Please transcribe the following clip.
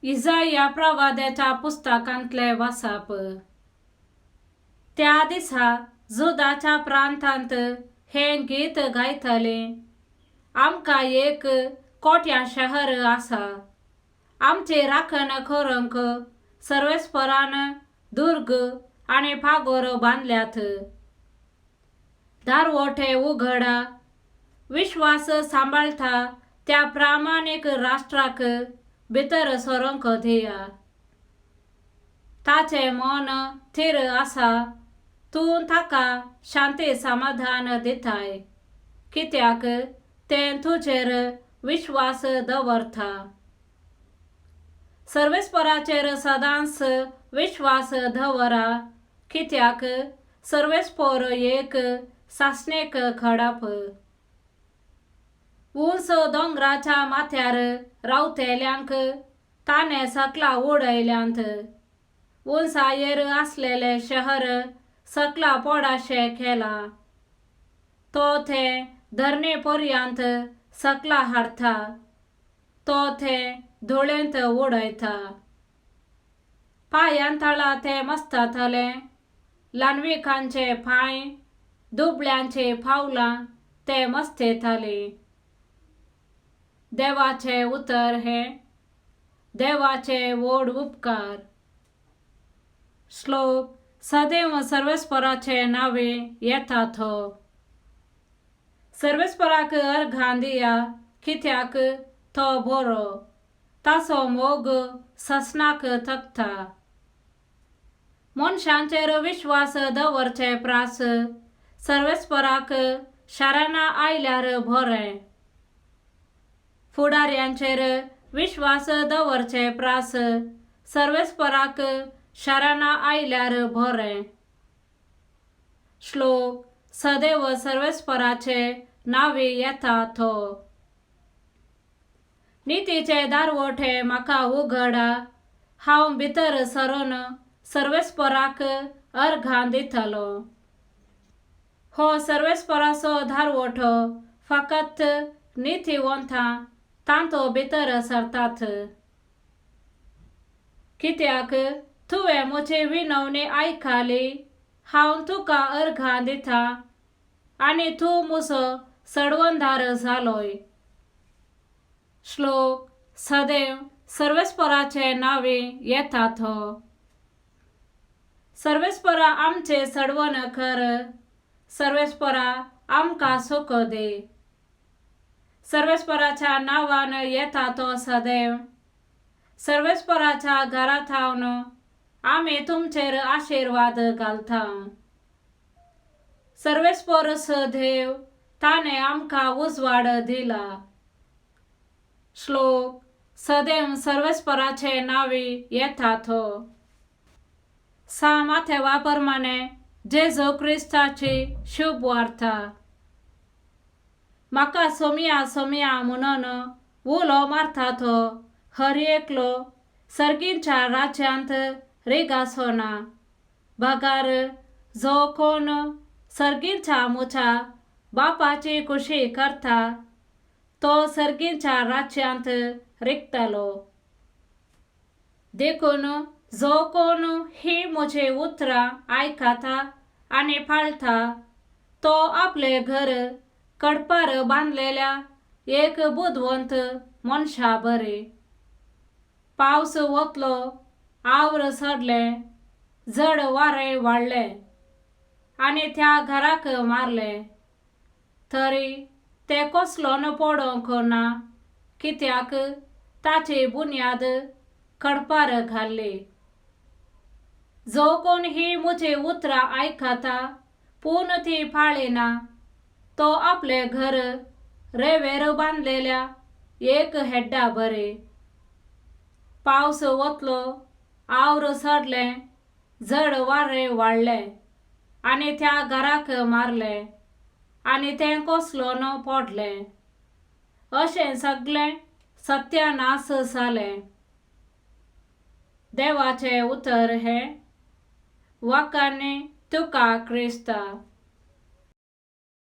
इसाया प्रवाद्याच्या पुस्तकांतले वाचप. त्या दिसा जुदाच्या प्रांतांत हे गीत गायतले. आमकां एक कोट्या शहर आसा. आमचे राखण करूंक सर्वेस्परान दुर्ग आनी फागोर बांदल्यात. दारवटे उघडा. विश्वास सांबाळता त्या प्रामाणीक राष्ट्राक भितर सरूंक दिया. ताचे मन थीर आसा. तूं ताका शांती समाधान दिताय, कित्याक तें तुजेर विश्वास दवरता. सर्वेस्पराचेर सदांच विश्वास दवरा, कित्याक सर्वेस्पर एक सासणेक खडप. उंच दोंगराच्या माथ्यार रावतेल्यांक ताणें सकला उडयल्यांत. उंचायेर आसलेले शहर सकला पडाशे केला. तो ते धरणे पर्यंत सकला हाडटा. तो ते धुळेंत उडयता. पांयांतळा ते मस्तातले. ल्हानविकांचे पांय, दुबळ्यांचे पावलां ते मस्तेताले. देवाचे उतर हे. देवाचे व्हड उपकार. श्लोक. सदैव सर्वेस्पराचे नावे येतात. सर्वेस्पराक अर्घां दिया, कित्याक तो बरो. ताचो मोग ससनाक थकता. मनशांचेर विश्वास दवरचे प्रास सर्वेस्पराक शाराना आयल्यार बरें. फुडाऱ्यांचेर विश्वास दवरचे प्रास सर्वेस्पराक शाराना आयल्यार बरें. श्लोक. सदैव सर्वेस्पराचे नावे येतात. नितीचे दारवटे म्हाका उघडा. हांव भितर सरून सर्वेस्पराक अर्घां दितलो. हो सर्वेस्पराचो दारवटो फकत नितीवंतां तांतो भितर सरतात. कित्याक तुवें म्हजी विनवणी आयकली. हांव तुका अर्घां दिता आनी तूं म्हजो सडवंदार जालोय. श्लोक. सदैव सर्वेस्पराचे नावे येतात. सर्वेस्परा आमचे सडवण कर. सर्वेस्परा आमकां सुख दे. सर्वेस्पराच्या नांवान येता तो सदैव. सर्वेस्पराच्या घरांत आमी तुमचेर आशिर्वाद घालता. सर्वेस्पर देव, ताणें आमकां उजवाड दिला. श्लोक. सदैव सर्वेस्पराचे नावे येतात. माथेवा प्रमाणे जेजू क्रिस्ताची शुभ वार्ता. म्हाका सोमिया म्हणून उलो मारतात हर एकलो सर्गींच्या राज्यांत रिगासोना. भागार जो कोण सर्गींच्या म्हज्या बापाची खुशी करता, तो सर्गींच्या राज्यांत रिगतलो. देखून जो कोण ही म्हजी उतरां आयकता आनी पाळटा, तो आपले घर कडपार बांदलेल्या एक बुदवंत मनशा बरे. पावस वतलो, आवळ सडले, जड वारें वाडलें आनी त्या घराक मारलें, तरी ते कसलोन पडोंक ना, कित्याक ताची बुन्याद कडपार घाल्ली. जो कोण ही म्हजी उतरां आयकता पूण ती पाळिना, तो आपले घर रेंवेर बांदलेल्या एक हेड्डा बरे. पावस वतलो, आवळ सडलें, जड वारें वाडलें आनी त्या घराक मारलें आनी तें कसलोन पडलें. अशें सगळें सत्यानाश जालें. देवाचे उतर हे. वाकान्नी तुका क्रिस्ता.